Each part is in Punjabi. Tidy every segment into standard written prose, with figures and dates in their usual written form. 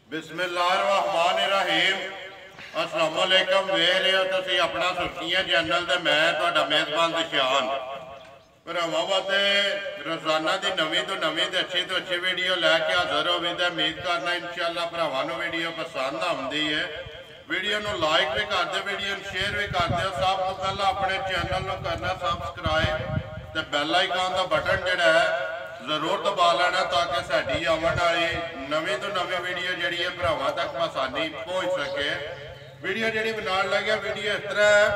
बिस्मिल्लाहिर्रहमानिर्रहीम। अस्सलाम वालेकुम। वेख रहे हो तुसीं अपना सुर्खियां चैनल ते मैं तुहाडा मेज़बान दिशान भरावां वास्ते रोज़ाना की नवीं तो नवीं ते अच्छी वीडियो लैके हाज़र हो। उम्मीद करना इंशाअल्लाह भरावां नूं वीडियो पसंद आउंदी है। वीडियो नूं लाइक भी कर दो, वीडियो शेयर भी कर दो। सब तो पहला अपने चैनल नूं करना सबसक्राइब ते बैल आइकन का बटन जिहड़ा है जरूर दबा लेना ताकि साडी आने वाली नवीं तो नवीं वीडियो जी है भरावां तक आसानी पहुँच सके। वीडियो जी बनाने लगे वीडियो इस तरह है,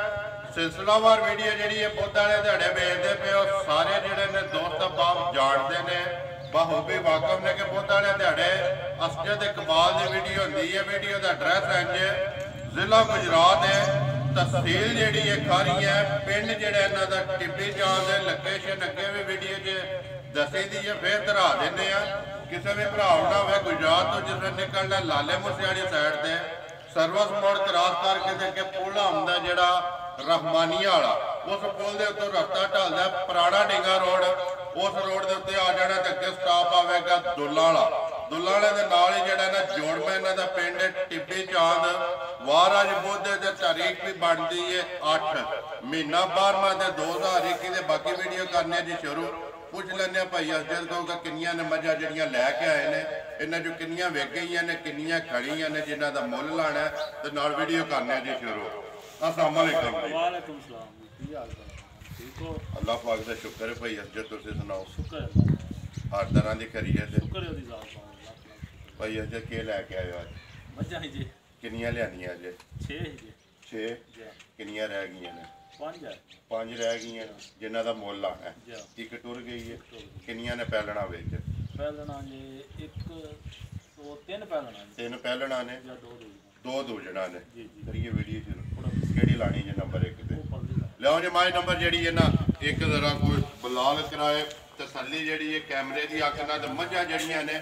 सिलसिलावार वीडियो जी है बुध वाले दिहाड़े वेचते पे हो। सारे जोड़े ने दोस्त बाप जानते हैं, बखूबी वाकफ ने कि बुध वाले दिहाड़े असजद इकबाल की वीडियो होंगी है। वीडियो का एड्रैस इंज जिला गुजरात है, तहसील जी है खारी है, पिंड जोड़ा इन्हों का टिब्बी जान दे। लोकेशन अगे भी वीडियो दसी दी है, फिर धरा देने किसी भी भरा ना हो गुजरात तो जिस निकलना लाले मूसे वाली साइड से सर्विस मोड़ क्रॉस करके अगे पुल आंदा जोड़ा रहमानिया वाला, उस पुल के उत्तर रस्ता ढलता पुराना डिंगा रोड, उस रोड के उत्ते आ जाना तो अगे स्टॉप आएगा दुल्ला वाला। दुल्ला वाले के नाल ही जोड़ा ना जोड़वा इन्हों का पिंड टिब्बी चांद। महाराज बुध की तारीख भी बनती है 8 महीना 12वां 2021। बाकी वीडियो करने जी शुरू पूछ लें भाई असजद को किनिया ने मझा जड़ियाँ लैके आए ने, इन्हें जो किनिया विक गई ने, किनिया खड़ियाँ ने, जिन्हों का मुल लाना है तो नाल वीडियो करने जी शुरू। अस्सलाम वालेकुम जी। वालेकुम सलाम जी, की हाल चाल? ठीक हो? अल्लाह पाक का शुक्र है भाई असजद, तुसीं सुनाओ? शुक्र है हर तरह की खैरियत है शुक्र है ओदी जात पाओ। भाई असजद के लैके आए हो अज? मझां ही जी किनिया लियानियां अज? 6 ही जी 6। जी किनिया रह गई ने? 5 है 5 रह गई, जिन्हों का मुल आना है। जी एक टुर गई है, किनिया ने पैलना विच? पहलना जी 1 2 3 पहलना जी 3 पैलना ने, या 2 2 दूजना ने। जी जी करिए वीडियो शुरू। केड़ी लानी जी नंबर 1 ते? ऊपर दी लियाओ जी माई नंबर जी है ना एक जरा कोई बलाल कराए तसली जी है कैमरे की अख ना तो मझा जड़ियाँ ने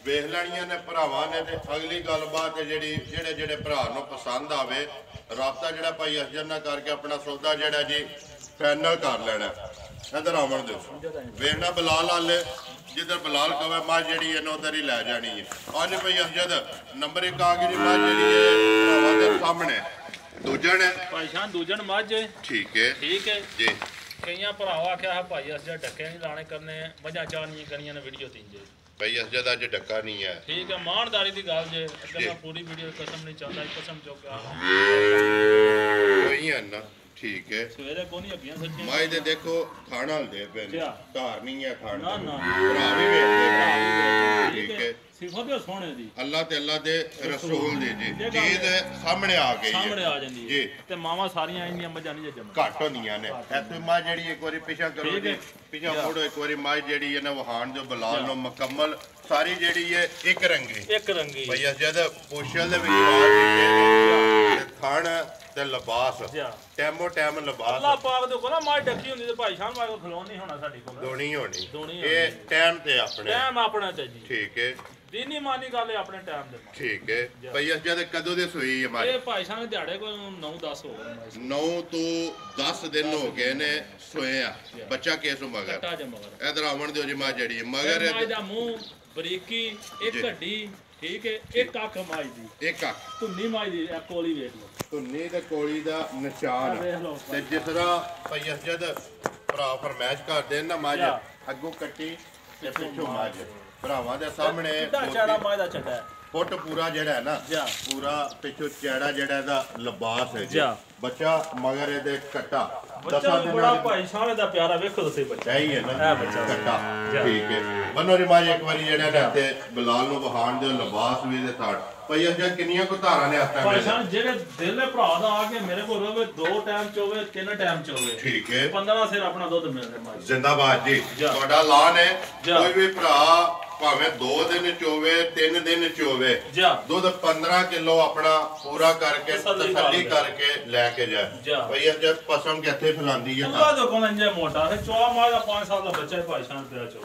वेख लैनिया ने भरावां ने। ते अगली गलबात है जी जेड़े जेड़े भरा नूं पसंद आवे राबता जोड़ा भाई असजद ना करके अपना सौदा जोड़ा जी फाइनल कर लेना। इधर आवन दो वेखना बलाल आले जिधर बलाल कवे मझ जी है उधर ही लै जानी है। अज भाई असजद नंबर 1 आ गई जी मझ जी भरावां दे सामने दूजन है भाईशान दूजन मझ ठीक है जी। कई भरावा आख्या है भाई असजद ढक्के नहीं लाने करने मझां चाहनियां करनियां ने वीडियो 3 जे भाई असजद अज डक्का नहीं है। ठीक है मानदारी की गल जे अगर मैं पूरी वीडियो कसम नहीं चाहता कसम चौका कोई है ना ठीक है। सवेरे को नहीं अगियां सच्ची माई दे देखो खाना दे पे क्या? घर नहीं है खाना ना ना भरा भी वेखदे ठीक ठीक है है। सिफत है सोने दी अल्लाह ते अल्लाह दे रसूल दी जी चीज सामने आ गई सामने है आ जांदी जी। है ते मावा सारियां इंदियां मझां नहीं जम्म घट होंदियां ने ऐसे मां जेड़ी एक बारी पीछा करो ठीक जी है। पीछा मुड़ो एक बारी मां जेड़ी है ना वहान जो बलाल नो मुकम्मल सारी जेड़ी है एक रंगी एक रंगी भाई असजद पोशल दे विच आवाज दिते खान ते लिबास टैमो टैम लिबास अल्लाह पाक दे को ना मार डकी हुंदी ते भाई शान मार को खलोन नहीं होना साडी को दोनी होनी दोनी ये टाइम ते अपने टाइम अपना ते जी ठीक है दीनी मानी गल है अपने टाइम दे ठीक है भाई असजद कदों दे सोई है हमारी? ये भाई शान दिहाड़े को 9 10 हो गए 9 तो 10 दिन हो गए ने सोए आ। बच्चा केस मगर कट्टा जे मगर इधर आवन दो जी मां जड़ी मगर माई दा मुंह बरीकी एक हड्डी ठीक है एक अख माई दी एक अख धुन्नी माई दी ए कोली वेख लो धुन्नी ते कोली दा निशान वेख लो ते जिस तरह भाई असजद भरा फरमाइश कर देन ना मझ अगों कट्टी ते पिछों मझ भरावां दे सामने चढ़ा माई दा चट्टा है फुट पूरा जेड़ा है ना पूरा पिछों चैड़ा जेड़ा दा लिबास है जी। बच्चा मगर ए दे कट्टा बच्चा भी बड़ा भाई शान दा प्यारा वेखो तो सही बच्चा है ही है ना ए बच्चा कट्टा ठीक है। बनो रे मां एक बारी जेड़ा ना ते बिलाल नु बहान दे लिबास भी दे साथ भाई असजद किनियां को धारा ने आता भाई शान जेड़े दिल दे भरा दा आके मेरे को रोवे 2 टाइम चोवे 3 टाइम चोवे ठीक है 15 सिर अपना दुध मिलने माई जिंदाबाद जी ਤੁਹਾਡਾ ਐਲਾਨ ਹੈ ਕੋਈ ਵੀ ਭਰਾ ਭਾਵੇਂ 2 ਦਿਨ ਚੋਵੇ 3 ਦਿਨ ਚੋਵੇ ਦੁੱਧ 15 ਕਿਲੋ ਆਪਣਾ ਪੂਰਾ ਕਰਕੇ ਤਸੱਲੀ ਕਰਕੇ ਲੈ ਕੇ ਜਾਏ। ਭਈ ਜਦ ਪਸਮ ਕਿੱਥੇ ਫਲਾਂਦੀ ਹੈ ਅੱਲਾ ਦੇ ਕੋਲ ਇੰਜੇ ਮੋਟਾ ਹੈ ਚੋਆ ਮਾਰ ਦਾ 5 ਸਾਲ ਦਾ ਬੱਚਾ ਹੈ ਭਾਈ ਸ਼ਾਨ ਪਿਆ ਚੋ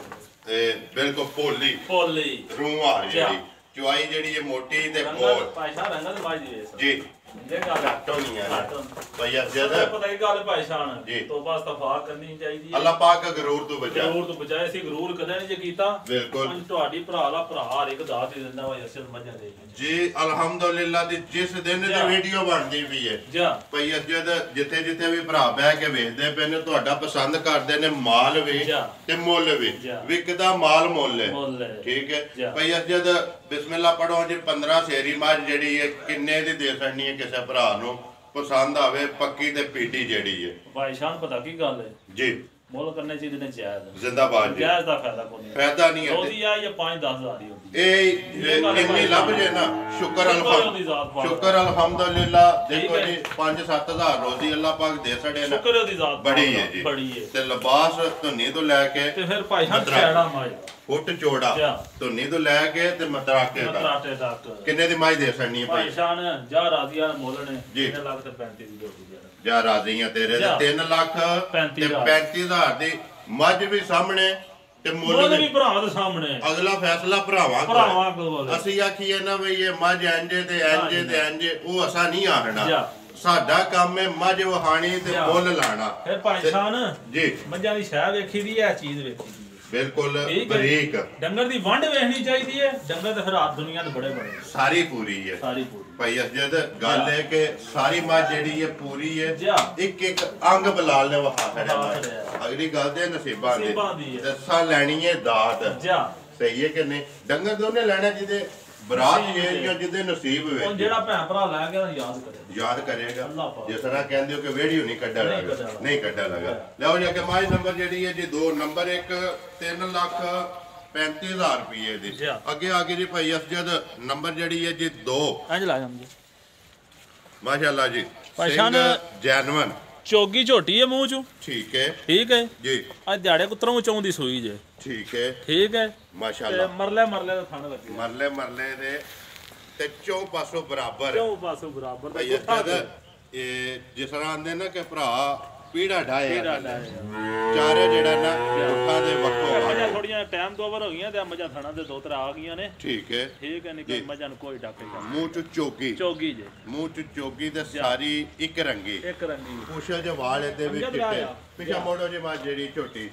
ਤੇ ਬਿਲਕੁਲ ਭੋਲੀ ਫੋਲੀ ਰੂਹ ਆ ਜਿਹੜੀ ਚੁਆਈ ਜਿਹੜੀ ਹੈ ਮੋਟੀ ਤੇ ਕੋਲ ਭਾਈ ਸ਼ਾਨ ਰੰਗਲ ਮਾਈ ਦੀ ਜੀ ਇਹ ਗੱਲ ਘੱਟ ਹੋਣੀਆਂ ਨੇ ਘੱਟ ਭਾਈ ਅਸਜਦ ਪਤਾ ਕੀ ਗੱਲ ਭਾਈ ਸ਼ਾਨ ਜੀ। ਤੋਬਾ ਇਸਤਗਫਾਰ ਕਰਨੀ ਚਾਹੀਦੀ ਹੈ ਅੱਲਾਹ ਪਾਕ ਗਰੂਰ ਤੋਂ ਬਚਾ ਗਰੂਰ ਤੋਂ ਬਚਾਏ ਸੀ ਗਰੂਰ ਕਦੇ ਨਹੀਂ ਜੇ ਕੀਤਾ ਬਿਲਕੁਲ ਅੱਜ ਤੁਹਾਡੀ ਭਰਾ ਦਾ ਭਰਾ ਹਰ ਇੱਕ ਦਾਤ ਦੇ ਦਿੰਦਾ ਭਾਈ ਅਸਲ ਮੱਝਾਂ ਦੇ ਜੀ ਅਲਹਮਦੁਲਿਲਾ ਦੀ ਜਿਸ ਦਿਨ ਦੀ ਵੀਡੀਓ ਬਣਦੀ ਵੀ ਹੈ ਜਾ ਭਾਈ ਅਸਜਦ ਜਿੱਥੇ ਜਿੱਥੇ ਵੀ ਭਰਾ ਬਹਿ ਕੇ ਵੇਖਦੇ ਪਏ ਨੇ ਤੁਹਾਡਾ ਪਸੰਦ ਕਰਦੇ ਨੇ ਮਾਲ ਵੀ ਤੇ ਮੁੱਲ ਵੀ ਵਿਕਦਾ ਮਾਲ ਮੁੱਲ ਹੈ ਠੀਕ ਹੈ ਭਾਈ ਅਸਜਦ ਬਿਸਮਿਲ੍ਲਾ ਪੜੋ ਜੀ 15 ਸੇਰੀ ਮੱਝ ਜਿਹੜੀ ਹੈ ਕਿੰਨੇ ਦੀ ਦੇ ਸਕਣੀ ਹੈ ਕਿਸੇ ਭਰਾ ਨੂੰ ਪਸੰਦ ਆਵੇ ਪੱਕੀ ਤੇ ਪੀਟੀ ਜਿਹੜੀ ਹੈ ਭਾਈ ਸ਼ਾਨ ਪਤਾ ਕੀ ਗੱਲ ਹੈ ਜੀ ਮੁੱਲ ਕਰਨੇ ਚਾਹੀਦੇ ਨੇ ਜਾਇਜ਼ ਜ਼ਿੰਦਾਬਾਦ ਜੀ ਜਾਇਜ਼ ਦਾ ਫਾਇਦਾ ਕੋਈ ਨਹੀਂ ਫਾਇਦਾ ਨਹੀਂ ਹੈ ਰੋਜ਼ੀ ਆ ਜਾਂ 5-10 ਹਜ਼ਾਰ ਹੀ ਹੁੰਦੀ ਇਹ ਇੰਨੀ ਲੱਭ ਜੇ ਨਾ ਸ਼ੁਕਰ ਅਲਹਮਦੁਲਿਲਾ ਦੇਖੋ ਜੀ 5-7 ਹਜ਼ਾਰ ਰੋਜ਼ੀ ਅੱਲਾਹ ਪਾਕ ਦੇ ਛੜੇ ਨੇ ਸ਼ੁਕਰ ਉਹਦੀ ਜ਼ਾਤ ਬੜੀ ਹੈ ਜੀ ਬੜੀ ਹੈ ਤੇ ਲਿਬਾਸ ਧੁੰਨੀ ਤੋਂ ਲੈ ਕੇ ਤੇ ਫਿਰ ਭਾਈ ਸ਼ਾਨ ਛੇੜਾ ਮਾਜ ਫੁੱਟ ਚੌੜਾ ਧੁੰਨੀ ਤੋਂ ਲੈ ਕੇ ਤੇ ਮਤਰਾਕੇ ਤੱਕ ਕਿੰਨੇ ਦੀ ਮਾਈ ਦੇ ਸਕਣੀ ਹੈ ਭਾਈ ਸ਼ਾਨ ਜਾ ਰਾਜ਼ੀਆਂ ਮੁੱਲ ਨੇ 3 ਲੱਖ ਤੇ 35 ਦੀ ਜੋੜੀ ਜਾ ਰਾਜ਼ੀਆਂ ਤੇਰੇ ਤੇ 3 ਲੱਖ ਤੇ 35,000 ਦੀ ਮੱਝ ਵੀ ਸਾਹਮਣੇ ਤੇ ਮੁੱਲ ਵੀ ਭਰਾ ਦੇ ਸਾਹਮਣੇ ਅਗਲਾ ਫੈਸਲਾ ਭਰਾਵਾਂ ਕੋਲ ਅਸੀਂ ਆਖੀਏ ਨਾ ਬਈ ਇਹ ਮੱਝ ਇੰਜੇ ਤੇ ਇੰਜੇ ਤੇ ਇੰਜੇ ਉਹ ਅਸਾਂ ਨਹੀਂ ਆਖਣਾ ਸਾਡਾ ਕੰਮ ਹੈ ਮੱਝ ਵਹਾਣੀ ਤੇ ਮੁੱਲ ਲਾਣਾ ਫਿਰ ਭਾਈ ਸ਼ਾਨ ਜੀ ਮੱਝਾਂ ਦੀ ਸ਼ਾਹ ਵੇਖੀ ਦੀ ਹੈ ਚੀਜ਼ ਵੇਖੀ ਦੀ ਬਿਲਕੁਲ ਬਰੀਕ ਡੰਗਰ ਦੀ ਵੰਡ ਵੇਖਣੀ ਚਾਹੀਦੀ ਹੈ ਡੰਗਰ ਤੇ ਫਿਰ ਰਾਤ ਦੁਨੀਆ ਦੇ ਬੜੇ ਬੜੇ ਸਾਰੀ ਪੂਰੀ ਹੈ ਸਾਰੀ ਪੂਰੀ ਭਾਈ ਅਸਜਦ ਗੱਲ ਹੈ ਕਿ ਸਾਰੀ ਮੱਝ ਜਿਹੜੀ ਹੈ ਪੂਰੀ ਹੈ ਇੱਕ ਇੱਕ ਅੰਗ ਬਲਾਲ ਨੇ ਵਖਾ ਛੜਿਆ ਅਗਲੀ ਗੱਲ ਤੇ ਨਸੀਬਾਂ ਦੀ ਦੱਸਾਂ ਲੈਣੀ ਹੈ ਦਾਤ ਸਹੀ ਹੈ ਕਿ ਨਹੀਂ ਡੰਗਰ ਦੋਨੇ ਲੈਣਾ ਜਿਹਦੇ ਬਰਾਤ ਜਾਂ ਜਿਹਦੇ ਨਸੀਬ ਹੋਵੇ ਉਹ ਜਿਹੜਾ ਭੈਣ ਭਰਾ ਲੈ ਗਿਆ ਯਾਦ ਕਰੇਗਾ ਜਿਸ ਤਰ੍ਹਾਂ ਕਹਿੰਦੇ ਹੋ ਕਿ ਵੀਡੀਓ ਨਹੀਂ ਕੱਢਾ ਲਗਾ ਨਹੀਂ ਕੱਢਾ ਲਗਾ ਲਓ ਜੀ ਅੱਗੇ ਮਾਈ ਨੰਬਰ ਜਿਹੜੀ ਹੈ ਜੀ 2 ਨੰਬਰ 1 3,35,000 ਰੁਪਏ ਦੀ ਅੱਗੇ ਆ ਗਈ ਜੀ ਭਾਈ ਅਸਜਦ ਨੰਬਰ ਜਿਹੜੀ ਹੈ ਜੀ 2 ਇੰਜ ਲਾ ਜਾਂਦੇ ਮਾਸ਼ਾਅੱਲਾ ਜੀ ਭਾਈਸ਼ਾਨ ਜੈਨਵਨ ਚੋਗੀ ਝੋਟੀ ਹੈ ਮੂੰਹ ਚੋਂ ਠੀਕ ਹੈ ਜੀ ਅੱਜ ਦਿਹਾੜੇ ਕੁੱਤਰੋਂ ਚੋਂ ਦੀ ਸੂਈ ਜੇ ਠੀਕ ਹੈ ਮਾਸ਼ਾਅੱਲਾ ਮਰਲੇ ਦਾ ਥਣ ਲੱਗੇ ਮਰਲੇ ਦੇ ਤੇ ਚੌ ਪਾਸੋਂ ਬਰਾਬਰ ਭਾਈ ਅਸਜਦ ਇਹ ਜਿਸ ਤਰ੍ਹਾਂ ਆਂਦੇ ਨਾ ਕਿ ਭਰਾ ਪੀੜਾ ਢਾਏ ਚਾਰੇ ਜਿਹੜਾ ਨਾ ਉੱਠਾਂ ਦੇ ਵੱਖੋ ਮੱਝਾਂ ਥੋੜੀਆਂ ਟਾਈਮ ਤੋਂ ਓਵਰ ਹੋ ਗਈਆਂ ਤੇ ਮੱਝਾਂ ਥਣਾ ਦੇ 2-3 ਆ ਗਈਆਂ ਨੇ ਠੀਕ ਹੈ ਨਹੀਂ ਮੱਝਾਂ ਨੂੰ ਕੋਈ ਡਾਕੇ ਮੂੰਹ ਚ ਚੋਗੀ ਜੇ ਮੂੰਹ ਚ ਚੋਗੀ ਤੇ ਸਾਰੀ ਇੱਕ ਰੰਗੀ ਪੁੱਛੋ ਜੇ ਵਾਲ ਇਹਦੇ ਵਿੱਚ ਚਿੱਟੇ ਪਿਛਾ ਮੋੜੋ ਜੇ ਮਾ ਜਿਹੜੀ ਛੋਟੀ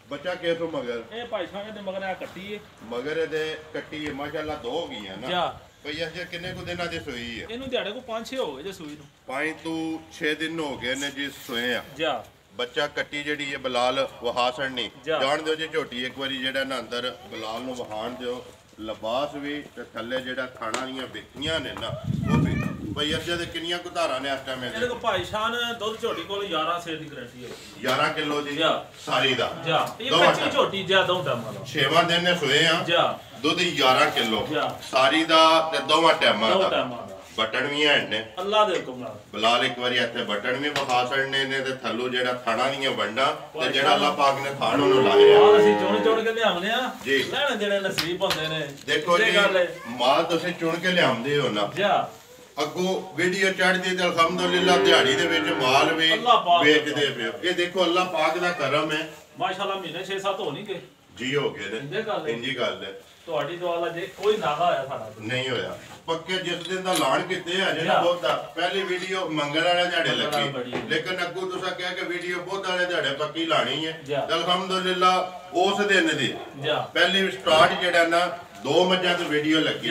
ਬੱਚਾ ਕਿਸ ਤੋਂ ਮਗਰ ਇਹ ਭਾਈ ਸਾਹਿਬ ਦੇ ਮਗਰ ਆ ਕੱਟੀ ਹੈ ਮਗਰ ਇਹਦੇ ਕੱਟੀ ਹੈ ਮਾਸ਼ਾਅੱਲਾ 2 ਹੋ ਗਈਆਂ ਨਾ ਭਈ ਇਹ ਕਿੰਨੇ ਕੁ ਦਿਨਾਂ ਦੀ ਸੂਈ ਹੈ ਇਹਨੂੰ ਦਿਹਾੜੇ ਕੋ 5-6 ਹੋ ਗਏ ਜੇ ਸੂਈ ਨੂੰ 5 ਤੋਂ 6 ਦਿਨ ਹੋ ਗਏ ਨੇ ਜੀ ਸੋਏ ਆ ਬੱਚਾ ਕੱਟੀ ਜਿਹੜੀ ਹੈ ਬਲਾਲ ਵਹਾਸਣ ਨਹੀਂ ਜਾਣ ਦਿਓ ਜੇ ਝੋਟੀ ਇੱਕ ਵਾਰੀ ਜਿਹੜਾ ਨਾ ਅੰਦਰ ਬਲਾਲ ਨੂੰ ਵਹਾਣ ਦਿਓ ਲਿਬਾਸ ਵੀ ਤੇ ਥੱਲੇ ਜਿਹੜਾ ਖਾਣਾ ਦੀਆਂ ਵੇਖੀਆਂ ਨੇ ਨਾ ਉਹ ਵੀ ਭਈ ਅਰਜਾ ਦੇ ਕਿੰਨੀਆਂ ਕੁ ਧਾਰਾਂ ਨੇ ਇਸ ਟਾਈਮ ਇਹਦੇ ਕੋ ਭਾਈ ਸ਼ਾਨ ਦੁੱਧ ਝੋਟੀ ਕੋਲ 11 ਸੇਰ ਦੀ ਗਾਰੰਟੀ ਹੈ 11 ਕਿਲੋ ਦੀ ਸਾਰੀ ਦਾ ਇਹ ਕੱਚੀ ਝੋਟੀ ਦੋ ਟਾਈਮਾਂ ਦਾ 6ਵਾਂ ਦਿਨ ਨੇ ਸੋਏ ਆ ਦੁੱਧ 11 ਕਿਲੋ ਸਾਰੀ ਦਾ ਤੇ ਦੋਵਾਂ ਟਾਈਮਾਂ ਦਾ ਬਟਨ ਵੀ ਹੈਣ ਨੇ ਅੱਲਾ ਦੇ ਹੁਕਮ ਨਾਲ ਬਲਾਲ ਇੱਕ ਵਾਰੀ ਇੱਥੇ ਬਟਨ ਵੀ ਵਿਖਾ ਛੜਨੇ ਨੇ ਤੇ ਥੱਲੋਂ ਜਿਹੜਾ ਥਾਣਾ ਦੀਆਂ ਵੰਡਾਂ ਤੇ ਜਿਹੜਾ ਅੱਲਾ ਪਾਕ ਨੇ ਥਾਣ ਉਹਨੂੰ ਲਾਇਆ ਅਸੀਂ ਚੁਣ ਕੇ ਲਿਆਉਂਦੇ ਆ ਲੈਣ ਜਿਹੜੇ ਨਸੀਬ ਹੁੰਦੇ ਨੇ ਦੇਖੋ ਜੀ ਮਾਲ ਤੁਸੀਂ ਚੁਣ ਕੇ ਲਿਆਉਂਦੇ ਹੋ ਨਾ ਅੱਗੋਂ ਵੀਡੀਓ ਚੜ੍ਹਦੀ ਤੇ ਅਲਹਮਦੁਲਿਲਾ ਦਿਹਾੜੀ ਦੇ ਵਿੱਚ ਮਾਲ ਵੀ ਵੇਚਦੇ ਪਿਓ ਇਹ ਦੇਖੋ ਅੱਲਾ ਪਾਕ ਦਾ ਕਰਮ ਹੈ ਮਾਸ਼ਾਅੱਲਾ ਮਹੀਨੇ 6-7 ਹੋ ਨਹੀਂ ਗਏ ਜੀ ਹੋ ਗਏ ਨੇ ਇੰਜੀ ਗੱਲ ਹੈ ਤੁਹਾਡੀ ਦੁਆ ਨਾਲ ਜੇ ਕੋਈ ਨਾਗਾ ਹੋਇਆ ਸਾਡਾ ਨਹੀਂ ਹੋਇਆ ਪੱਕੇ ਜਿਸ ਦਿਨ ਦਾ ਐਲਾਨ ਕੀਤੇ ਆ ਜਿਹੜਾ ਬਹੁਤਾ ਪਹਿਲੀ ਵੀਡੀਓ ਮੰਗਲ ਵਾਲੇ ਦਿਹਾੜੇ ਲੱਗੀ ਲੇਕਿਨ ਅੱਗੋਂ ਤੁਸੀਂ ਕਿਹਾ ਕਿ ਵੀਡੀਓ ਬਹੁਤ ਵਾਲੇ ਦਿਹਾੜੇ ਪੱਕੀ ਲਾਣੀ ਹੈ ਅਲਹਮਦੁਲਿਲਾ ਉਸ ਦਿਨ ਦੀ ਪਹਿਲੀ ਸਟਾਰਟ ਜਿਹੜਾ ਨਾ 2 ਮੱਝਾਂ ਤੇ ਵੀਡੀਓ ਲੱਗੀ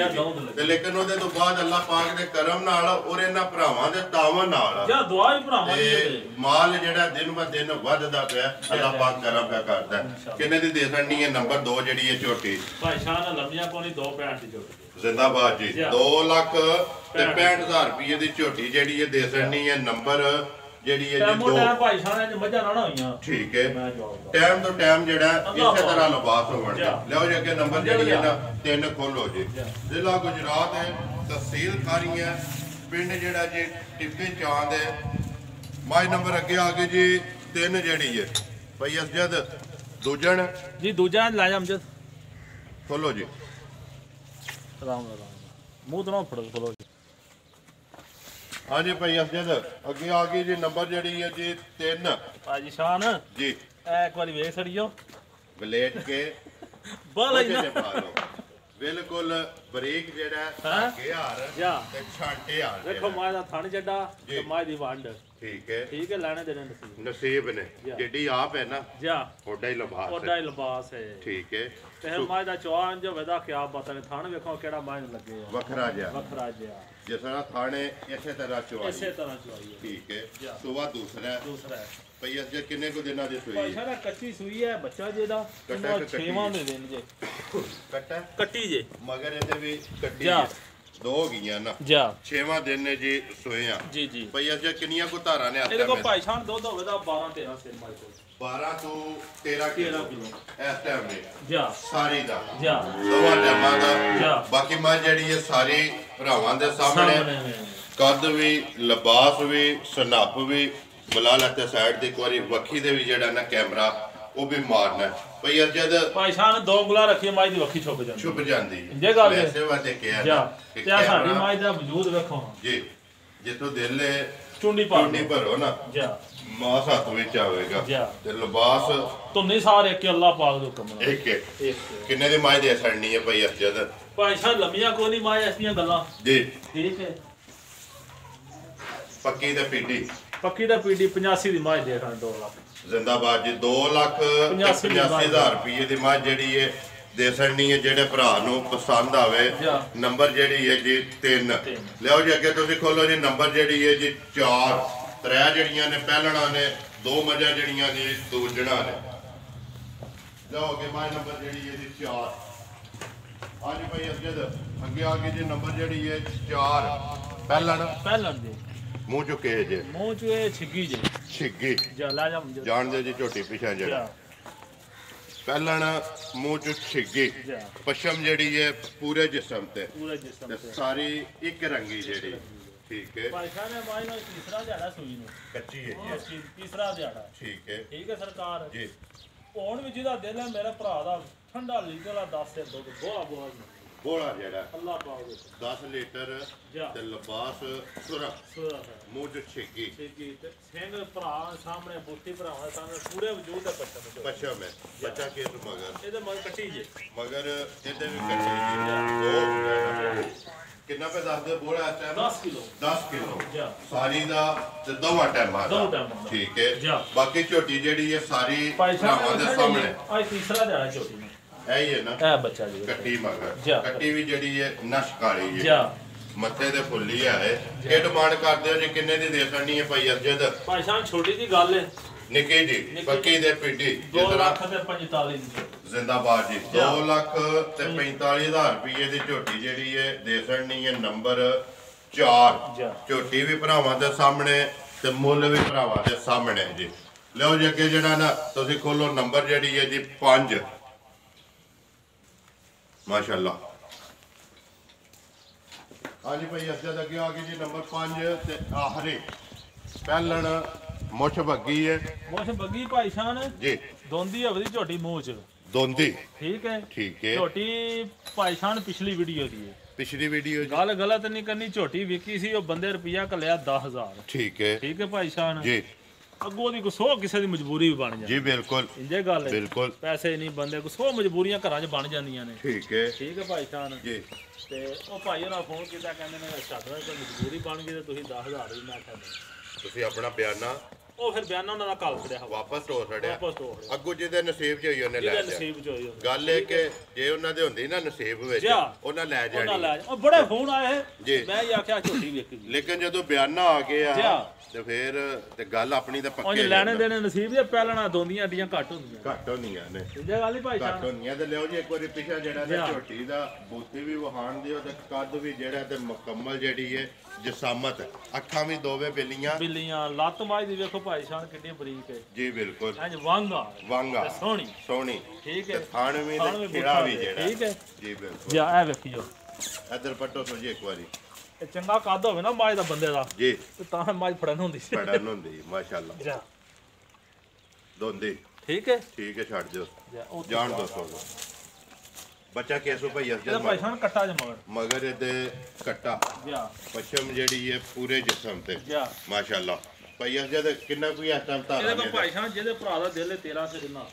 ਤੇ ਲੇਕਿਨ ਉਹਦੇ ਤੋਂ ਬਾਅਦ ਅੱਲਾਹ ਪਾਕ ਦੇ ਕਰਮ ਨਾਲ ਔਰ ਇਹਨਾਂ ਭਰਾਵਾਂ ਦੇ ਤਾਵਨ ਨਾਲ ਦੁਆ ਹੀ ਭਰਾਵਾਂ ਦੀ ਮਾਲ ਜਿਹੜਾ ਦਿਨ ਬ ਦਿਨ ਵੱਧਦਾ ਪਿਆ ਅੱਲਾਹ ਪਾਕ ਕਰਮ ਪਿਆ ਕਰਦਾ ਕਿੰਨੇ ਦੀ ਦੇ ਸਕਣੀ ਹੈ ਨੰਬਰ 2 ਜਿਹੜੀ ਹੈ ਝੋਟੀ ਭਾਈ ਸ਼ਾਹ ਲੰਮੀਆਂ ਕੋਣੀ 2.65 ਦੀ ਝੋਟੀ ਜ਼ਿੰਦਾਬਾਦ ਜੀ 2,65,000 ਰੁਪਏ ਦੀ ਝੋਟੀ ਜਿਹੜੀ ਹੈ ਦੇ ਸਕਣੀ ਹੈ ਨੰਬਰ ਜਿਹੜੀ ਹੈ ਜੀ 2 ਭਾਈ ਸਾਹਿਬ ਨੇ ਮੱਝਾਂ ਨਾ ਹੋਈਆਂ ਠੀਕ ਹੈ ਟਾਈਮ ਤੋਂ ਟਾਈਮ ਜਿਹੜਾ ਇਸੇ ਤਰ੍ਹਾਂ ਲਿਬਾਸ ਹੋਣਗੇ ਲਿਓ ਜੀ ਅੱਗੇ ਨੰਬਰ ਜਿਹੜੀ ਹੈ ਨਾ 3 ਖੋਲੋ ਜੀ ਜ਼ਿਲ੍ਹਾ ਗੁਜਰਾਤ ਹੈ ਤਹਿਸੀਲ ਖਾਰੀਆਂ ਪਿੰਡ ਜਿਹੜਾ ਜੀ ਟਿੱਬੇ ਚਾਂਦ ਹੈ ਮਾਈ ਨੰਬਰ ਅੱਗੇ ਆ ਗਏ ਜੀ 3 ਜਿਹੜੀ ਹੈ ਭਾਈ ਅਸਜਦ ਦੂਜਣ ਜੀ ਦੂਜਾ ਲੈ ਜਾ ਅਮਜਦ ਖੋਲੋ ਜੀ ਆਰਾਮ ਮੂੰਹ ਤੋਂ ਫੜੋ ਖੋਲੋ ਜੀ ਹਾਂਜੀ ਭਾਈ ਅਸਜਦ ਅੱਗੇ ਆ ਗਈ ਜੀ ਨੰਬਰ ਜਿਹੜੀ ਹੈ ਜੀ 3 ਭਾਜੀ ਸ਼ਾਨ ਜੀ ਇੱਕ ਵਾਰੀ ਵੇਖ ਛੜਿਓ ਬਲੇਟ ਕੇ ਬਾਲਾ ਹੀ ਨਾ ਬਿਲਕੁਲ ਬਰੀਕ ਜਿਹੜਾ ਧਾਗੇ ਹਾਰ ਤੇ ਛਾਂਟੇ ਹਾਰ ਦੇਖੋ ਮਾਂ ਦਾ ਥਣ ਜੱਡਾ ਤੇ ਮਾਂ ਦੀ ਵੰਡ ਠੀਕ ਹੈ ਲੈਣੇ ਦੇਣੇ ਨਸੀਬ ਨੇ ਜਿਹੜੀ ਆਪ ਹੈ ਨਾ ਉਹਦਾ ਹੀ ਲਿਬਾਸ ਹੈ ਠੀਕ ਹੈ ਤੇ ਮਾਂ ਦਾ ਚੌਹਾਨ ਜੋ ਵਦਾ ਕਿਆ ਬਾਤਾਂ ਨੇ ਥਣ ਵੇਖੋ ਕਿਹੜਾ ਮਾਂ ਲੱਗੇ ਆ ਵੱਖਰਾ ਜਿਹਾ ਜਿਸ ਤਰ੍ਹਾਂ ਥਾਣੇ ਇਸੇ ਤਰ੍ਹਾਂ ਚਵਾਈ ਠੀਕ ਹੈ ਸੁਬਾ ਦੂਸਰਾ ਭਈ ਅੱਜ ਕਿੰਨੇ ਕੋ ਦਿਨਾਂ ਦੀ ਸੂਈ ਹੈ ਕੱਚੀ ਸੂਈ ਹੈ ਬੱਚਾ ਜਿਹਦਾ 6ਵਾਂ ਦੇ ਦਿਨ ਜੇ ਕੱਟੀ ਜੇ ਮਗਰ ਇਹਦੇ ਵੀ ਕੱਟੀ ਦੋ ਹੋ ਗਈਆਂ ਨਾ 6ਵਾਂ ਦਿਨ ਨੇ ਜੀ ਸੋਏ ਆ ਜੀ ਭਈ ਅੱਜ ਕਿੰਨੀਆਂ ਕੋ ਧਾਰਾਂ ਨੇ ਇਹਦੇ ਕੋ ਭਾਈ ਸ਼ਾਨ ਦੁੱਧ ਹੋਵੇ ਤਾਂ 12 13 ਸਿਰ ਮਾਈ ਕੋਲ 12 ਤੋਂ 13 ਕਿਲੋ ਇਸ ਟਾਈਮ ਨੇ ਸਾਰੀ ਦਾ ਦੋਵਾਂ ਟਾਈਮਾਂ ਦਾ ਬਾਕੀ ਮਾਂ ਜਿਹੜੀ ਹੈ ਸਾਰੀ ਭਰਾਵਾਂ ਦੇ ਸਾਹਮਣੇ ਕੱਦ ਵੀ ਲਿਬਾਸ ਵੀ ਸਨੱਪ ਵੀ ਬੁਲਾ ਲੈਤੇ ਸਾਈਡ ਤੇ ਇੱਕ ਵਾਰੀ ਵੱਖੀ ਦੇ ਵੀ ਜਿਹੜਾ ਨਾ ਕੈਮਰਾ ਉਹ ਵੀ ਮਾਰਨਾ ਭਈ ਜਦ ਭਾਈ ਸ਼ਾਨ ਦੋ ਗੁਲਾ ਰੱਖੀ ਮਾਈ ਦੀ ਵੱਖੀ ਛੁਪ ਜਾਂਦੀ ਜੇ ਗੱਲ ਐਸੇ ਵਾਤੇ ਕਿਹਾ ਤੇ ਸਾਡੀ ਮਾਈ ਦਾ ਵਜੂਦ ਵੇਖੋ ਜੀ ਜਿੱਥੋਂ ਦਿਲ ਚੁੰਡੀ ਭਰੋ ਨਾ ਮਾਸ ਹੱਥ ਵਿੱਚ ਆਵੇਗਾ ਤੇ ਲਿਬਾਸ ਤੁਮਨੇ ਸਾਰੇ ਕਿ ਅੱਲਾਹ ਪਾਕ ਦੇ ਹੁਕਮ ਨਾਲ ਇੱਕ ਕਿੰਨੇ ਦੀ ਮਾਈ ਦੇ ਸੜਨੀ ਹੈ ਭਈ ਜਦ ਭਾਈ ਸ਼ਾਨ ਲੰਮੀਆਂ ਕੋਈ ਨਹੀਂ ਮਾਈ ਐਸੀਆਂ ਗੱਲਾਂ ਜੀ ਠੀਕ ਹੈ ਪੱਕੀ ਦਾ ਪੀਡੀ 85 ਦੀ ਮਾਈ ਦੇ ਖਾਂ 2 ਲੱਖ ਜ਼ਿੰਦਾਬਾਦ ਜੀ 2,85,000 ਰੁਪਏ ਦੀ ਮਾਂ ਜਿਹੜੀ ਹੈ ਦੇ ਸੜਨੀ ਹੈ ਜਿਹੜੇ ਭਰਾ ਨੂੰ ਪਸੰਦ ਆਵੇ ਨੰਬਰ ਜਿਹੜੀ ਹੈ ਜੀ 3 ਲਿਆਓ ਜੀ ਅੱਗੇ ਤੁਸੀਂ ਖੋਲੋ ਜੀ ਨੰਬਰ ਜਿਹੜੀ ਹੈ ਜੀ 4 3 ਜਿਹੜੀਆਂ ਨੇ ਪਹਿਲਣਾ ਨੇ 2 ਮੱਝਾਂ ਜਿਹੜੀਆਂ ਨੇ ਦੂਜਣਾ ਨੇ ਲਿਆਓ ਅੱਗੇ ਮਾਂ ਨੰਬਰ ਜਿਹੜੀ ਹੈ ਜੀ 4 ਅੱਜ ਭਾਈ ਅੱਗੇ ਆ ਕੇ ਜੀ ਨੰਬਰ ਜਿਹੜੀ ਹੈ 4 ਪਹਿਲਣ ਦੇ ਮੂੰਹ ਚੁੱਕੇ ਜੇ ਮੂੰਹ ਚੁਏ ਛਿੱਗੀ ਜਾ ਲਾ ਜਾਣਦੇ ਜੀ ਝੋਟੀ ਪਿਛਾ ਜਿਹੜਾ ਪਹਿਲਣ ਮੂੰਹ ਚ ਛਿੱਗੀ ਪਸ਼ਮ ਜਿਹੜੀ ਹੈ ਪੂਰੇ ਜਿਸਮ ਤੇ ਸਾਰੀ ਇੱਕ ਰੰਗੀ ਜਿਹੜੀ ਠੀਕ ਹੈ ਭਾਈ ਸਾਹਿਬ ਨੇ ਮਾਈ ਨਾਲ ਤੀਸਰਾ ਦਿਹਾੜਾ ਸੂਈ ਨੂੰ ਕੱਚੀ ਹੈ ਜੀ ਤੀਸਰਾ ਦਿਹਾੜਾ ਠੀਕ ਹੈ ਸਰਕਾਰ ਜੀ ਹੁਣ ਵੀ ਜਿਹਦਾ ਦਿਲ ਹੈ ਮੇਰੇ ਭਰਾ ਦਾ ਠੰਡਾ ਲੀਟਰ 10 ਸੇ ਦੁੱਧ ਬੋਲਾ ਜਿਹੜਾ ਅੱਲਾਹ ਪਾਕ 10 ਲੀਟਰ ਤੇ ਲਿਬਾਸ ਸੁਰਾ ਮੂੰਹ ਚ ਛਿੱਗੀ ਤੇ ਸਿੰਘ ਭਰਾ ਸਾਹਮਣੇ ਬੁੱਤੀ ਭਰਾਵਾਂ ਸਾਹਮਣੇ ਪੂਰੇ ਵਜੂਦ ਦਾ ਪਛਮ ਹੈ ਬੱਚਾ ਕੇ ਮਗਰ ਇਹਦੇ ਮਗਰ ਕੱਟੀ ਜੇ ਮਗਰ ਇਹਦੇ ਵੀ ਕੱਟੀ ਜੀ ਕਿੰਨਾ ਪੈ ਦੱਸਦੇ ਬੋਲਾ ਇਸ ਟਾਈਮ 10 ਕਿਲੋ ਸਾਰੀ ਦਾ ਤੇ ਦੋਵਾਂ ਟਾਈਮਾਂ ਦਾ ਠੀਕ ਹੈ ਬਾਕੀ ਝੋਟੀ ਜਿਹੜੀ ਹੈ ਸਾਰੀ ਭਰਾਵਾਂ ਦੇ ਸਾਹਮਣੇ ਅੱਜ ਤੀਸਰਾ ਦਿਹਾੜਾ ਝੋਟੀ ਨੂੰ ਇਹ ਹੈ ਨਾ ਇਹ ਬੱਚਾ ਜੀ ਕੱਟੀ ਮਗਰ ਕੱਟੀ ਵੀ ਜਿਹੜੀ ਹੈ ਨਸ਼ ਕਾਲੀ ਹੈ ਮੱਥੇ ਤੇ ਫੁੱਲੀ ਹੈ ਇਹ ਡਿਮਾਂਡ ਕਰਦੇ ਹੋ ਜੀ ਕਿੰਨੇ ਦੀ ਦੇ ਸਕਣੀ ਹੈ ਭਾਈ ਅਰਜਦ ਭਾਈ ਸਾਹਿਬ ਛੋਟੀ ਜੀ ਗੱਲ ਹੈ ਨਿੱਕੀ ਜੀ ਪੱਕੀ ਦੇ ਪੀਟੀ 2 ਲੱਖ ਤੇ 45 ਦੀ ਜ਼ਿੰਦਾਬਾਦ ਜੀ 2 ਲੱਖ ਤੇ 45,000 ਰੁਪਏ ਦੀ ਝੋਟੀ ਜਿਹੜੀ ਹੈ ਦੇ ਸਕਣੀ ਹੈ ਨੰਬਰ 4 ਝੋਟੀ ਵੀ ਭਰਾਵਾਂ ਦੇ ਸਾਹਮਣੇ ਤੇ ਮੁੱਲ ਵੀ ਭਰਾਵਾਂ ਦੇ ਸਾਹਮਣੇ ਜੀ ਲਿਓ ਜੀ ਅੱਗੇ ਜਿਹੜਾ ਨਾ ਤੁਸੀਂ ਖੋਲੋ ਨੰਬਰ ਜਿਹੜੀ ਹੈ ਜੀ 5 ਮਾਸ਼ਾਅੱਲਾ ਹਾਂਜੀ ਭਾਈ ਅਸਦ ਅੱਗੇ ਆ ਗਏ ਜੀ ਨੰਬਰ 5 ਤੇ ਆਖਰੀ ਪਹਿਲਣ ਮੁੱਛ ਬੱਗੀ ਹੈ ਮੁੱਛ ਬੱਗੀ ਭਾਈ ਸ਼ਾਨ ਜੀ ਦੋਂਦੀ ਹਵਦੀ ਝੋਟੀ ਮੂੰਹ ਚ ਦੋਂਦੀ ਠੀਕ ਹੈ ਝੋਟੀ ਭਾਈ ਸ਼ਾਨ ਪਿਛਲੀ ਵੀਡੀਓ ਦੀ ਹੈ ਪਿਛਲੀ ਵੀਡੀਓ ਗੱਲ ਗਲਤ ਨਹੀਂ ਕਰਨੀ ਝੋਟੀ ਵਿਕੀ ਸੀ ਉਹ ਬੰਦੇ ਰੁਪਿਆ ਘੱਲਿਆ 10,000 ਠੀਕ ਹੈ ਭਾਈ ਸ਼ਾਨ ਜੀ ਅੱਗੋਂ ਦੀ ਸੋ ਕਿਸੇ ਦੀ ਮਜਬੂਰੀ ਵੀ ਬਣ ਜਾਂਦੀ ਜੀ ਬਿਲਕੁਲ ਇੰਜੇ ਗੱਲ ਹੈ ਬਿਲਕੁਲ ਪੈਸੇ ਨਹੀਂ ਬੰਦੇ ਕੋ ਸੋ ਮਜਬੂਰੀਆਂ ਘਰਾਂ 'ਚ ਬਣ ਜਾਂਦੀਆਂ ਨੇ ਠੀਕ ਹੈ ਭਾਈ ਸ਼ਾਨ ਜੀ ਤੇ ਉਹ ਭਾਈ ਉਹਨਾਂ ਫੋਨ ਕੀਤਾ ਕਹਿੰਦੇ ਨੇ ਸਾਡਾ ਕੋਈ ਮਜਬੂਰੀ ਬਣ ਗਈ ਤੇ ਤੁਸੀਂ 10,000 ਵੀ ਮੈਂ ਕਹਿੰਦਾ ਤੁਸੀਂ ਆਪਣਾ ਬਿਆਨਾ ਉਹ ਫਿਰ ਬਿਆਨਾ ਉਹਨਾਂ ਦਾ ਕਾਲ ਛੜਿਆ ਵਾਪਸ ਹੋ ਛੜਿਆ ਅੱਗੋਂ ਜਿਹਦੇ ਨਸੀਬ 'ਚ ਹੋਈ ਉਹਨੇ ਲੈ ਲਿਆ ਗੱਲ ਇਹ ਕਿ ਜੇ ਉਹਨਾਂ ਦੇ ਹੁੰਦੀ ਨਾ ਨਸੀਬ ਵਿੱਚ ਉਹਨਾਂ ਲੈ ਜਾਣੀ ਉਹ ਬੜੇ ਫੋਨ ਆਏ ਮੈਂ ਇਹ ਆਖਿਆ ਝੋਟੀ ਵੇਖੀ ਲੇਕਿਨ ਜਦੋਂ ਬਿਆਨਾ ਆ ਗਿਆ ਤੇ ਫਿਰ ਤੇ ਗੱਲ ਆਪਣੀ ਤਾਂ ਪੱਕੀ ਲੈਣੇ ਦੇਣੇ ਨਸੀਬ ਜੇ ਪਹਿਲਣਾ ਦੋਂਦੀਆਂ ਅੱਡੀਆਂ ਘੱਟ ਹੁੰਦੀਆਂ ਨੇ ਇਹ ਗੱਲ ਹੀ ਭਾਈ ਘੱਟ ਹੁੰਦੀਆਂ ਤੇ ਲਿਓ ਜੀ ਇੱਕ ਵਾਰੀ ਪਿਛਾ ਜਿਹੜਾ ਤੇ ਝੋਟੀ ਦਾ ਬੂਥੀ ਵੀ ਵਹਾਣ ਦਿਓ ਤੇ ਕੱਦ ਵੀ ਜਿਹੜਾ ਤੇ ਮੁਕੰਮਲ ਜਿਹੜੀ ਹੈ ਜਸਾਮਤ ਅੱਖਾਂ ਵੀ ਦੋਵੇਂ ਬਿੱਲੀਆਂ ਲੱਤ ਮਾਈ ਦੀ ਵੇਖੋ ਭਾਈ ਸ਼ਾਨ ਕਿੰਨੀ ਬਰੀਕ ਹੈ ਜੀ ਬਿਲਕੁਲ ਹਾਂਜੀ ਵਾਂਗਾ ਸੋਹਣੀ ਠੀਕ ਹੈ ਥਾਣ ਵੀ ਤੇ ਖਿੜਾ ਵੀ ਜਿਹੜਾ ਠੀਕ ਹੈ ਜੀ ਬਿਲਕੁਲ ਜਾ ਇਹ ਵੇਖਿਓ ਇੱਧਰ ਪੱਟੋ ਸੋ ਜੀ ਇੱਕ ਵਾਰੀ ਇਹ ਚੰਗਾ ਕੱਦ ਹੋਵੇ ਨਾ ਮਾਝ ਦਾ ਬੰਦੇ ਦਾ ਜੀ ਤੇ ਤਾਂ ਮਾਝ ਫੜਨ ਹੁੰਦੀ ਮਾਸ਼ਾਅੱਲਾ ਜਾ ਦੋਂਦੀ ਠੀਕ ਹੈ ਛੱਡ ਦਿਓ ਜਾਣ ਦੋ ਸੋ ਬੱਚਾ ਕੈਸੋ ਭਾਈ ਇਹਦਾ ਭਾਈ ਸ਼ਾਨ ਕੱਟਾ ਜ ਮਗਰ ਇਹਦੇ ਕੱਟਾ ਪਛਮ ਜਿਹੜੀ ਹੈ ਪੂਰੇ ਜਿਸਮ ਤੇ ਮਾਸ਼ਾਅੱਲਾ ਭਾਈ ਅਜਦ ਕਿੰਨਾ ਕੋਈ ਇਸ ਟਾਈਮ ਧਾਰਾ ਇਹਦੇ ਭਾਈ ਸ਼ਾਨ ਜਿਹਦੇ ਭਰਾ ਦਾ ਦਿਲ ਹੈ 13 ਸੇ ਜਿੰਨਾ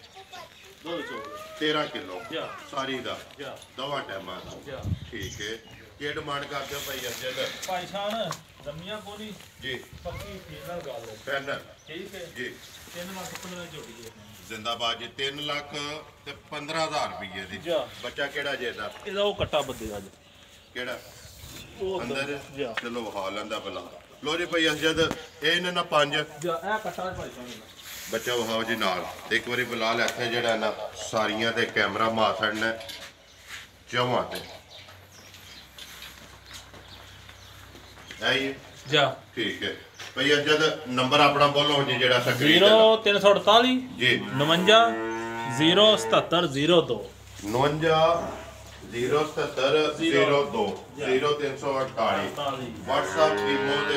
13 ਕਿਲੋ ਸਾਰੀ ਦਾ ਦੋਵਾਂ ਟਾਈਮਾਂ ਦਾ ਠੀਕ ਹੈ। ਕੀ ਡਿਮਾਂਡ ਕਰਦੇ ਹੋ ਭਾਈ ਅਰਜਨ? ਭਾਈ ਸ਼ਾਨ ਜੰਮੀਆਂ ਕੋਨੀ ਜੀ ਪੱਕੀ ਫੀਨਲ ਗੱਲ ਹੈ ਫੈਨਲ ਠੀਕ ਹੈ ਜੀ 3 ਲੱਖ 15 ਝੋਟੀ ਹੈ ਜ਼ਿੰਦਾਬਾਦ ਜੀ 3 ਲੱਖ ਤੇ 15,000 ਰੁਪਏ ਦੀ ਬੱਚਾ ਕਿਹੜਾ ਜੇ ਦਾ? ਇਹਦਾ ਉਹ ਕੱਟਾ ਬੱਦੇ ਅੱਜ ਕਿਹੜਾ ਉਹ ਅੰਦਰ ਚਲੋ ਵਹਾ ਲੈਂਦਾ ਬਲਾ। ਲੋ ਜੀ ਭਾਈ ਅਰਜਨ ਇਹ ਇਹਨਾਂ ਨਾਲ 5 ਇਹ ਕੱਟਾ ਭਾਈ ਸ਼ਾਨ ਬੱਚਾ ਵਹਾਓ ਜੀ ਨਾਲ। ਇੱਕ ਵਾਰੀ ਬੁਲਾ ਲੈ ਇੱਥੇ ਜਿਹੜਾ ਨਾ ਸਾਰੀਆਂ ਤੇ ਕੈਮਰਾ ਮਾਰ ਨੇ ਚਵਾਂ ਤੇ ਆਈ ਜਾ ਠੀਕ ਹੈ ਭਾਈ ਅਰਜਨ ਨੰਬਰ ਆਪਣਾ ਬੋਲੋ ਜੀ ਜਿਹੜਾ ਸਕਰੀਨ 0348 ਜੀ 49 077 02 49 077 02 0348 WhatsApp ਈਮੋ ਤੇ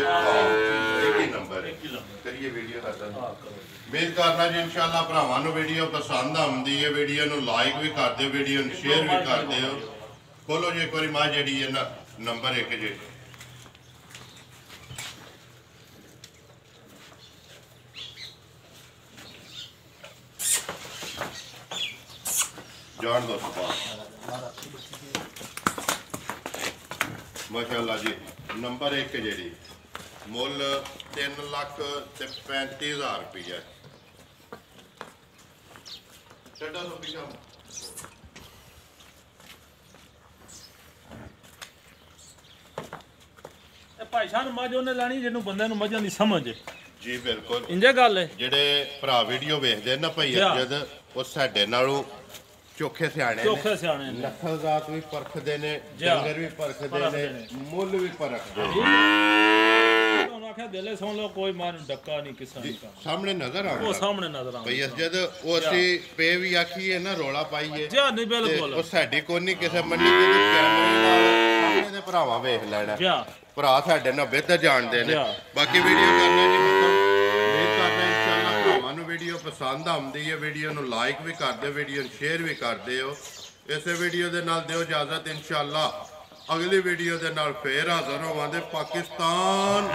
ਇੱਕ ਹੀ ਨੰਬਰ ਹੈ। ਕਰੀਏ ਵੀਡੀਓ ਖਤਮ। ਉਮੀਦ ਕਰਨਾ ਜੀ ਇਨਸ਼ਾਅੱਲਾ ਭਰਾਵਾਂ ਨੂੰ ਵੀਡੀਓ ਪਸੰਦ ਆਉਂਦੀ ਹੈ। ਵੀਡੀਓ ਨੂੰ ਲਾਈਕ ਵੀ ਕਰ ਦਿਓ, ਵੀਡੀਓ ਨੂੰ ਸ਼ੇਅਰ ਵੀ ਕਰ ਦਿਓ। ਖੋਲੋ ਜੀ ਇੱਕ ਵਾਰੀ ਮਾਂ ਜਿਹੜੀ ਹੈ ਨਾ ਨੰਬਰ 1 ਜੀ ਜਾਣ ਦੋ ਮਾਸ਼ਾਅੱਲਾ ਜੀ ਨੰਬਰ 1 ਜਿਹੜੀ ਮੁੱਲ 3 ਲੱਖ ਤੇ 35,000 ਰੁਪਈਆ ਛੱਡਾ ਤੋਂ ਪਿਛਾ ਇਹ ਭਾਈ ਸ਼ਾਨ ਮੱਝ ਉਹਨੇ ਲੈਣੀ ਜਿਹਨੂੰ ਬੰਦੇ ਨੂੰ ਮੱਝਾਂ ਦੀ ਸਮਝ ਜੀ ਬਿਲਕੁਲ ਇੰਜੇ ਗੱਲ ਹੈ। ਜਿਹੜੇ ਭਰਾ ਵੀਡੀਓ ਵੇਖਦੇ ਨਾ ਭਾਈ ਅਰਜਨ ਉਹ ਸਾਡੇ ਨਾਲੋਂ ਚੋਖੇ ਸਿਆਣੇ ਨੇ ਨਸਲ ਜ਼ਾਤ ਵੀ ਪਰਖਦੇ ਨੇ, ਡੰਗਰ ਵੀ ਪਰਖਦੇ ਨੇ, ਮੁੱਲ ਵੀ ਪਰਖਦੇ ਨੇ। ਉਹਨਾਂ ਆਖਿਆ ਦਿਲੇ ਸੁਣ ਲਓ ਕੋਈ ਮਾਰ ਡੱਕਾ ਨਹੀਂ ਕਿਸਾਨ ਦਾ ਸਾਹਮਣੇ ਨਜ਼ਰ ਆਉਂਦਾ ਉਹ ਸਾਹਮਣੇ ਨਜ਼ਰ ਆਉਂਦਾ ਭਾਈ ਜਦ ਉਹ ਅਸੀਂ ਪੇ ਵੀ ਆਖੀਏ ਨਾ ਰੋਲਾ ਪਾਈਏ ਜੀ ਨਹੀਂ ਬਿਲਕੁਲ ਉਹ ਸਾਡੀ ਕੋਈ ਨਹੀਂ ਕਿਸੇ ਮੰਡੀ ਦੇ ਕੈਮਰੇ ਨਾਲ ਸਾਹਮਣੇ ਦੇ ਭਰਾਵਾਂ ਵੇਖ ਲੈਣਾ ਭਰਾ ਸਾਡੇ ਨਾਲ ਬਿਹਤਰ ਜਾਣਦੇ ਨੇ। ਬਾਕੀ ਵੀਡੀਓ ਕਰਨਾ ਜੀ ਉਮੀਦ ਕਰਦਾ ਇਨਸ਼ਾਅੱਲਾ ਭਰਾਵਾਂ ਨੂੰ ਵੀਡੀਓ ਪਸੰਦ ਆਉਂਦੀ ਹੈ। ਵੀਡੀਓ ਨੂੰ ਲਾਈਕ ਵੀ ਕਰ ਦਿਓ, ਵੀਡੀਓ ਨੂੰ ਸ਼ੇਅਰ ਵੀ ਕਰ ਦਿਓ। ਇਸੇ ਵੀਡੀਓ ਦੇ ਨਾਲ ਦਿਓ ਇਜਾਜ਼ਤ ਇਨਸ਼ਾਅੱਲਾ ਅਗਲੀ ਵੀਡੀਓ ਦੇ ਨਾਲ ਫੇਰ ਹਾਜ਼ਰ ਹੋਵਾਂਗੇ। ਪਾਕਿਸਤਾਨ